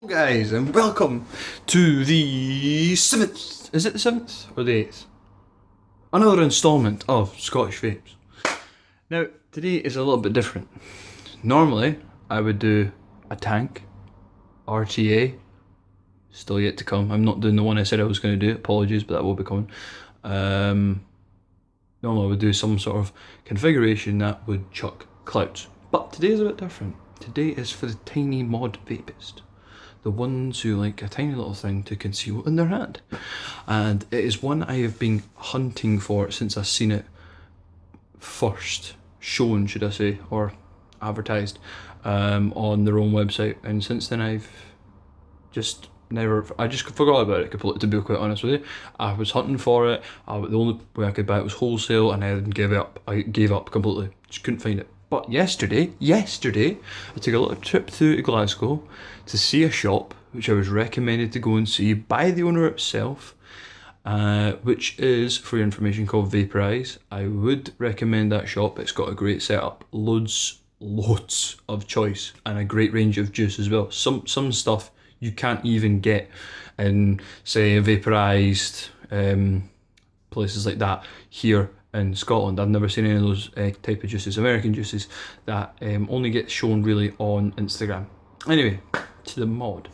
Guys, and welcome to the 7th, is it the 7th or the 8th? Another instalment of Scottish Vapes. Now, today is a little bit different. Normally, I would do a tank, RTA, still yet to come. I'm not doing the one I said I was going to do, apologies, but that will be coming. Normally I would do some sort of configuration that would chuck clouds. But today is a bit different. Today is for the tiny mod vapist. The ones who like a tiny little thing to conceal in their hand. And it is one I have been hunting for since I've seen it first shown, should I say, or advertised on their own website. And since then I just forgot about it completely, to be quite honest with you. I was hunting for it. The only way I could buy it was wholesale, and I gave up. I gave up completely. Just couldn't find it. But yesterday, I took a little trip to Glasgow to see a shop which I was recommended to go and see by the owner himself, which is, for your information, called Vaporize. I would recommend that shop. It's got a great setup, loads of choice, and a great range of juice as well. Some stuff you can't even get in, say, vaporized places like that here in Scotland. I've never seen any of those type of juices, American juices, that only get shown really on Instagram. Anyway, to the mod.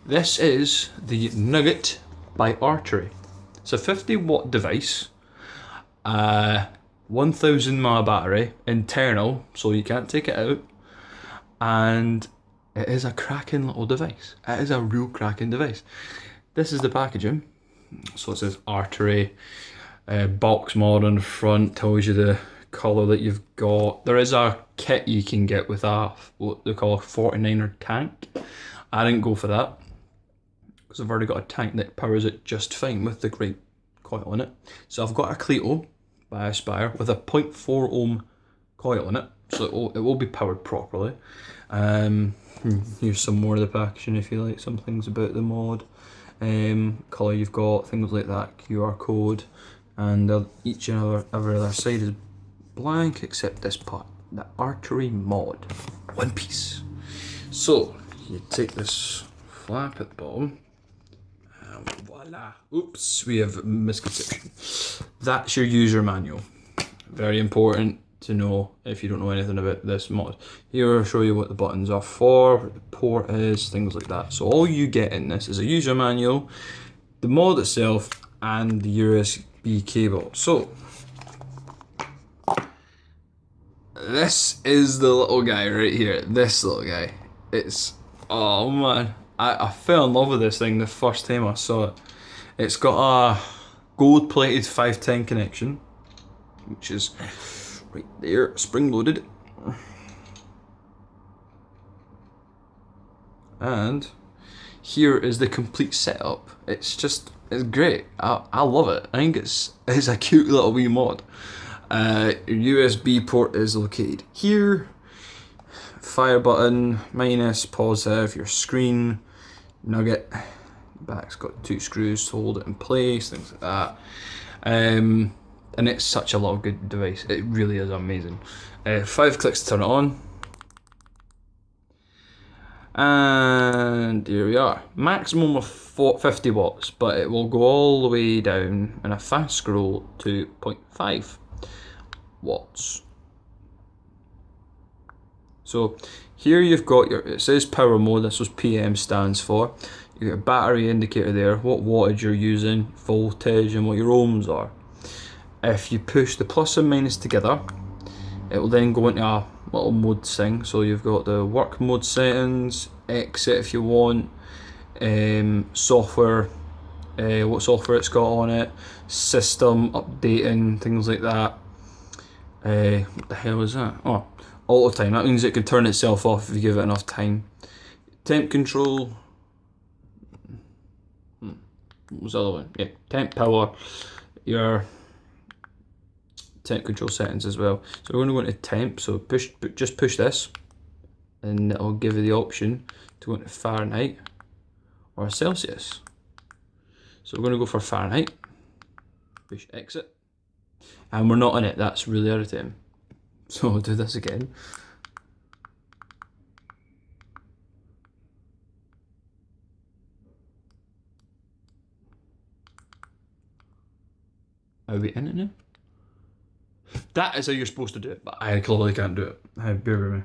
This is the Nugget by Artery. It's a 50 watt device, 1000 mAh battery, internal, so you can't take it out, and it is a cracking little device. It is a real cracking device. This is the packaging. So it says Artery, box mod on the front, tells you the colour that you've got. There is a kit you can get with what they call a 49er tank. I didn't go for that because I've already got a tank that powers it just fine with the great coil in it. So I've got a Cleto by Aspire with a 0.4 ohm coil in it, so it will be powered properly. Here's some more of the packaging if you like, some things about the mod, colour you've got, things like that, QR code, and each and every other side is blank except this part, the Artery mod, one piece. So you take this flap at the bottom, and voila, oops, we have misconception. That's your user manual, very important to know if you don't know anything about this mod. Here I'll show you what the buttons are for, what the port is, things like that. So all you get in this is a user manual, the mod itself, and the USB cable. So this is the little guy right here, this little guy. It's, oh man, I fell in love with this thing the first time I saw it. It's got a gold plated 510 connection, which is right there, spring loaded. And here is the complete setup. It's great. I love it. I think it's a cute little wee mod. Your USB port is located here. Fire button, minus, positive, your screen, nugget. Back's got 2 screws to hold it in place, things like that. And it's such a little good device. It really is amazing. 5 clicks to turn it on. And here we are. Maximum of 50 watts, but it will go all the way down in a fast scroll to 0.5 watts. So here you've got it says power mode, this was PM stands for. You've got a battery indicator there, what wattage you're using, voltage, and what your ohms are. If you push the plus and minus together, it will then go into a little mode thing. So you've got the work mode settings, exit if you want, software, what software it's got on it, system updating, things like that. What the hell is that? Oh, auto time. That means it can turn itself off if you give it enough time. Temp control. What was the other one? Yeah, temp power. Your temp control settings as well. So we're going to go into temp. So just push this, and it'll give you the option to go into Fahrenheit or Celsius. So we're going to go for Fahrenheit. Push exit, and we're not in it. That's really irritating. So I'll do this again. Are we in it now? That is how you're supposed to do it, but I clearly can't do it. Bear with me.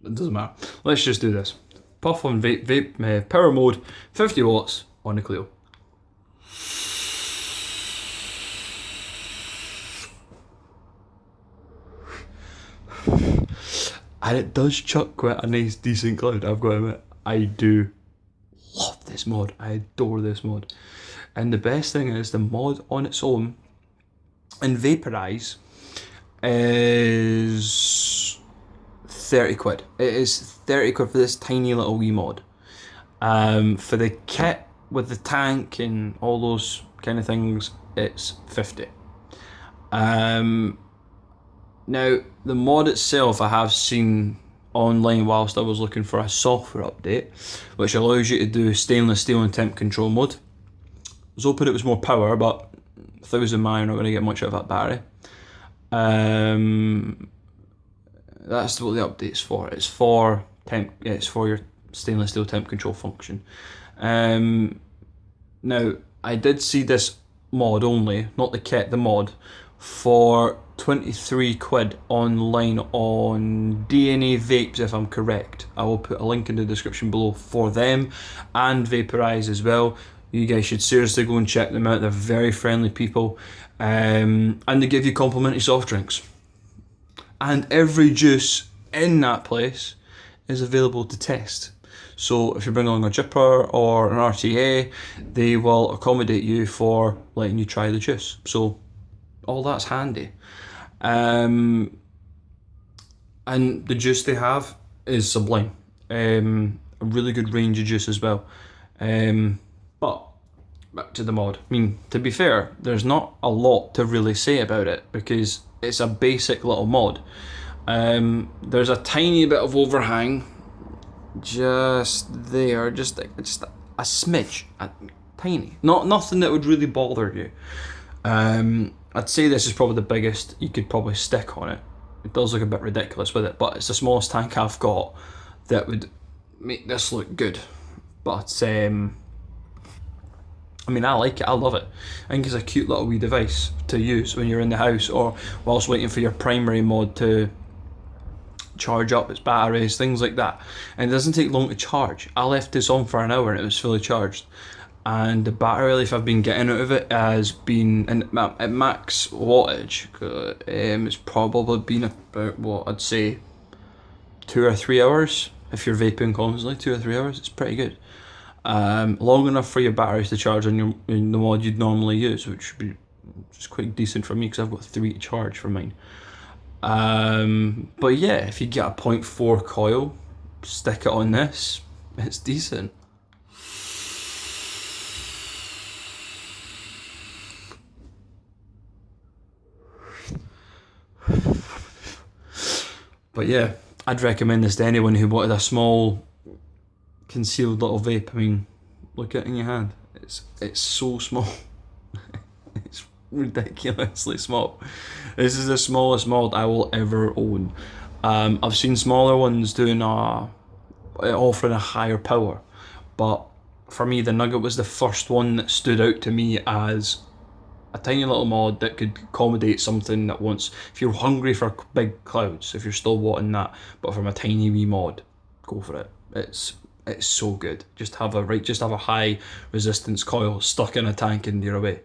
It doesn't matter. Let's just do this. Puff on vape power mode, 50 watts on the Clio. And it does chuck quite a nice, decent cloud, I've got to admit. I do love this mod. I adore this mod. And the best thing is the mod on its own and Vaporize is 30 quid. It is 30 quid for this tiny little wee mod. For the kit with the tank and all those kind of things, it's 50. Now, the mod itself I have seen online whilst I was looking for a software update, which allows you to do stainless steel and temp control mode. I was hoping it was more power, but 1000 mAh, you're not going to get much out of that battery. That's what the update's for. It's for your stainless steel temp control function. Now, I did see this mod only, not the kit, the mod, for 23 quid online on DNA Vapes, if I'm correct. I will put a link in the description below for them and Vaporize as well. You guys should seriously go and check them out. They're very friendly people, and they give you complimentary soft drinks. And every juice in that place is available to test. So if you're bringing along a Jipper or an RTA, they will accommodate you for letting you try the juice. So all that's handy. And the juice they have is sublime. A really good range of juice as well. But back to the mod. I mean, to be fair, there's not a lot to really say about it because it's a basic little mod. There's a tiny bit of overhang just there, just a smidge, tiny. Nothing that would really bother you. I'd say this is probably the biggest you could probably stick on it. It does look a bit ridiculous with it, but it's the smallest tank I've got that would make this look good. But I mean, I like it, I love it. I think it's a cute little wee device to use when you're in the house or whilst waiting for your primary mod to charge up its batteries, things like that. And it doesn't take long to charge. I left this on for an hour and it was fully charged. And the battery life I've been getting out of it has been, at max wattage, it's probably been about, what I'd say, 2 or 3 hours. If you're vaping constantly, 2 or 3 hours, it's pretty good. Long enough for your batteries to charge on the mod you'd normally use, which would be just quite decent for me because I've got 3 to charge for mine. But yeah, if you get a 0.4 coil, stick it on this, it's decent. But yeah, I'd recommend this to anyone who wanted a small concealed little vape. I mean, look at it in your hand. It's so small. It's ridiculously small. This is the smallest mod I will ever own. I've seen smaller ones offering a higher power, but for me the Nugget was the first one that stood out to me as a tiny little mod that could accommodate something that wants, if you're hungry for big clouds, if you're still wanting that, but from a tiny wee mod, go for it. It's so good. Just have a high resistance coil stuck in a tank and you're away.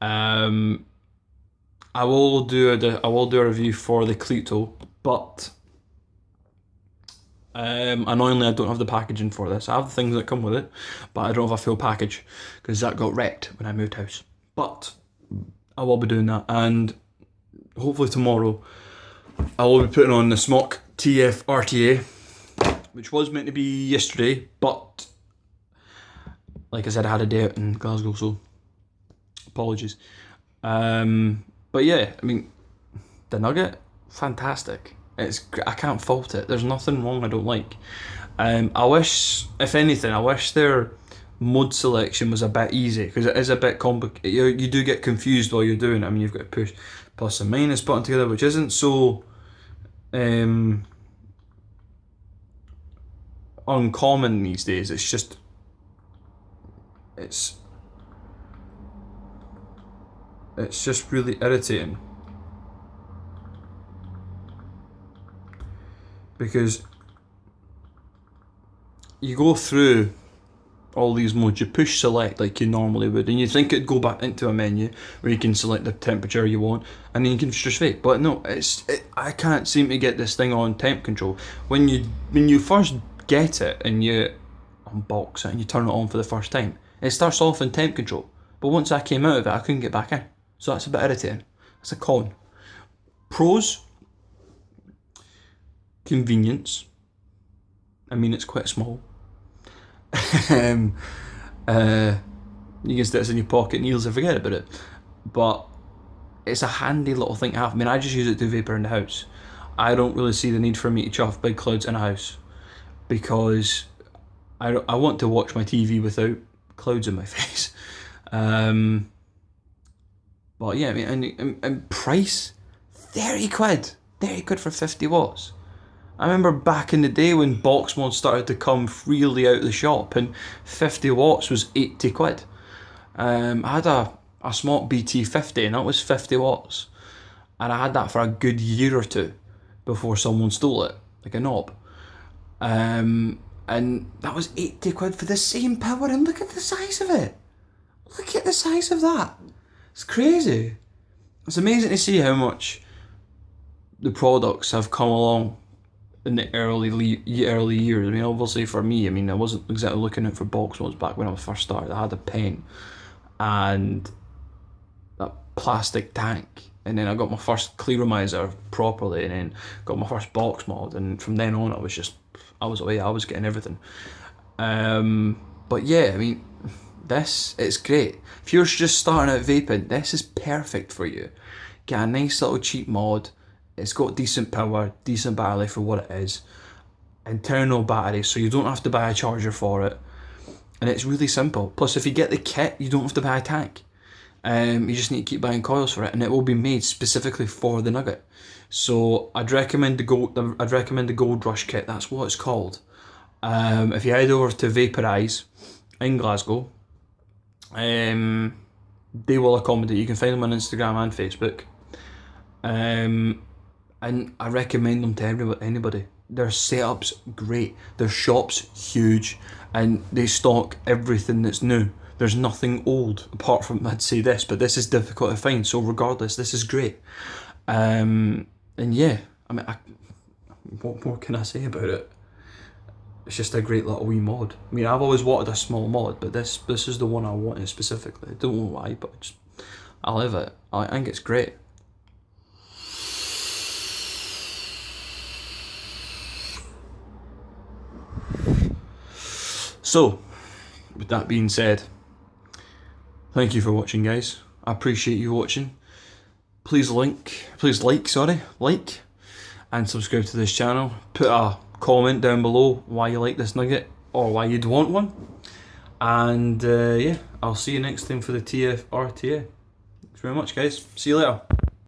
I will do a review for the Clito, but annoyingly I don't have the packaging for this. I have the things that come with it, but I don't have a full package because that got wrecked when I moved house. But I will be doing that, and hopefully tomorrow I will be putting on the Smock TF RTA, which was meant to be yesterday, but like I said, I had a day out in Glasgow, so apologies. But yeah, I mean, the Nugget, fantastic. I can't fault it. There's nothing wrong I don't like. I wish, if anything, their mode selection was a bit easy, because it is a bit complicated. You do get confused while you're doing it. I mean, you've got to push plus and minus button together, which isn't so uncommon these days. It's just, it's just really irritating, because you go through all these modes, you push select like you normally would, and you think it'd go back into a menu where you can select the temperature you want, and then you can just vape. But no, I can't seem to get this thing on temp control. When you first get it and you unbox it and you turn it on for the first time, it starts off in temp control. But once I came out of it, I couldn't get back in. So that's a bit irritating. That's a con. Pros: convenience. I mean, it's quite small. You can stick this in your pocket and you'll forget about it. But it's a handy little thing to have. I mean, I just use it to vape around the house. I don't really see the need for me to chuff big clouds in a house, because I want to watch my TV without clouds in my face. But yeah, I mean, and price, 30 quid. 30 quid for 50 watts. I remember back in the day when box mods started to come freely out of the shop, and 50 watts was 80 quid. I had a Smart BT50, and that was 50 watts. And I had that for a good year or two before someone stole it, like a knob. And that was 80 quid for the same power, and look at the size of it. Look at the size of that. It's crazy. It's amazing to see how much the products have come along in the early years. I mean, obviously for me, I mean, I wasn't exactly looking out for box mods back when I was first started. I had a pen and that plastic tank, and then I got my first clearomizer properly, and then got my first box mod, and from then on I was away. I was getting everything. But yeah, I mean, it's great. If you're just starting out vaping, this is perfect for you. Get a nice little cheap mod. It's got decent power, decent battery life for what it is, internal battery, so you don't have to buy a charger for it, and it's really simple. Plus, if you get the kit, you don't have to buy a tank. You just need to keep buying coils for it, and it will be made specifically for the Nugget. So I'd recommend the Gold Rush kit. That's what it's called. If you head over to Vaporize in Glasgow, they will accommodate. You can find them on Instagram and Facebook. And I recommend them to anybody. Their setup's great. Their shop's huge, and they stock everything that's new. There's nothing old apart from, I'd say this, but this is difficult to find. So regardless, this is great. And yeah, I mean, what more can I say about it? It's just a great little wee mod. I mean, I've always wanted a small mod, but this is the one I wanted specifically. I don't know why, but I love it. I think it's great. So, with that being said, thank you for watching, guys. I appreciate you watching. Please like, and subscribe to this channel. Put a comment down below why you like this nugget, or why you'd want one. And yeah, I'll see you next time for the TF RTA. Thanks very much, guys. See you later.